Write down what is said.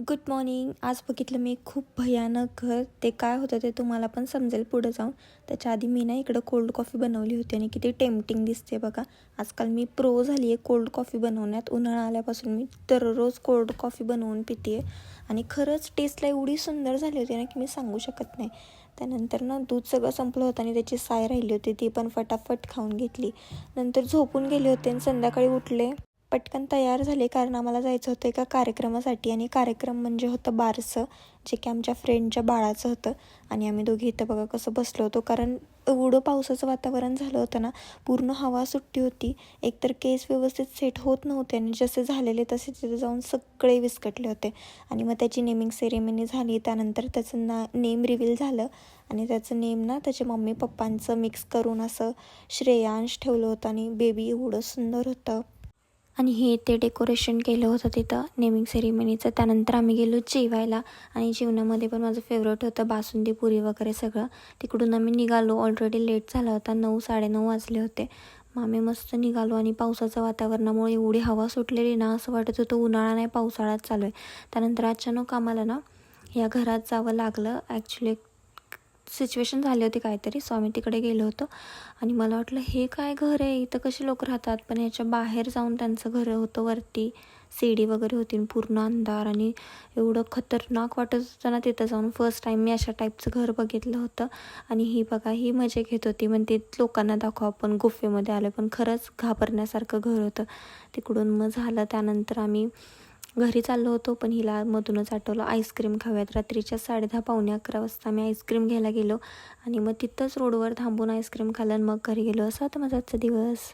Good morning. आज बघितलं मी एक खूप भयानक घर. ते काय होतं ते तुम्हाला पण समजेल पुढं जाऊन. त्याच्या आधी मी ना इकडं कोल्ड कॉफी बनवली होती आणि किती टेम्पटिंग दिसते बघा. आजकाल मी प्रो झाली आहे कोल्ड कॉफी बनवण्यात. उन्हाळा आल्यापासून मी दररोज कोल्ड कॉफी बनवून पिते आहे आणि खरंच टेस्टला एवढी सुंदर झाली होती ना की मी सांगू शकत नाही. त्यानंतर ना दूध सगळं संपलं होतं आणि त्याची साय राहिली होती, ती पण फटाफट खाऊन घेतली. नंतर झोपून गेले होते आणि संध्याकाळी उठले, पटकन तयार झाले कारण आम्हाला जायचं होतं एका कार्यक्रमासाठी. आणि कार्यक्रम म्हणजे होतं बारसं, जे की आमच्या फ्रेंडच्या बाळाचं होतं. आणि आम्ही दोघी इथं बघा कसं बसलो होतो, कारण एवढं पावसाचं वातावरण झालं होतं ना, पूर्ण हवा सुट्टी होती. एकतर केस व्यवस्थित सेट होत नव्हते आणि जसे झालेले तसे तिथे जाऊन सगळे विस्कटले होते. आणि मग त्याची नेमिंग सेरेमनी झाली. त्यानंतर त्याचं नेम रिव्हील झालं आणि त्याचं नेम ना त्याच्या मम्मी पप्पांचं मिक्स करून असं श्रेयांश ठेवलं होतं आणि बेबी एवढं सुंदर होतं. आणि हे ते डेकोरेशन केलं होतं तिथं नेमिंग सेरेमनीचं. त्यानंतर आम्ही गेलो जेवायला आणि जेवणामध्ये पण माझं फेवरेट होतं बासुंदी पुरी वगैरे सगळं. तिकडून आम्ही निघालो, ऑलरेडी लेट झाला होता, 9-9:30 वाजले होते. मग आम्ही मस्त निघालो आणि पावसाच्या वातावरणामुळे एवढी हवा सुटलेली ना, असं वाटत होतं उन्हाळा नाही पावसाळाच चालू आहे. त्यानंतर अचानक आम्हाला ना या घरात जावं लागलं. ॲक्च्युली सिच्युएशन झाली होती काहीतरी, सो आम्ही तिकडे गेलो होतो. आणि मला वाटलं हे काय घर आहे, इथं कशी लोक राहतात, पण ह्याच्या बाहेर जाऊन त्यांचं घर होतं. वरती सीडी वगैरे होती, पूर्ण अंधार आणि एवढं खतरनाक वाटत होतं ना तिथं जाऊन. फर्स्ट टाईम मी अशा टाईपचं घर बघितलं होतं. आणि ही बघा ही मजा घेत होती, म्हणते लोकांना दाखवा आपण गुफेमध्ये आलो, पण खरंच घाबरण्यासारखं घर होतं. तिकडून मग झालं, त्यानंतर आम्ही घरी चाललो होतो, पण हिला मधूनच आठवलं आईस्क्रीम खाव्यात. रात्रीच्या 10:30-11 वाजता आम्ही आईस्क्रीम घ्यायला गेलो आणि मग तिथंच रोडवर थांबून आईस्क्रीम खाल्लं आणि मग घरी गेलो. असा होता माझा आजचा दिवस.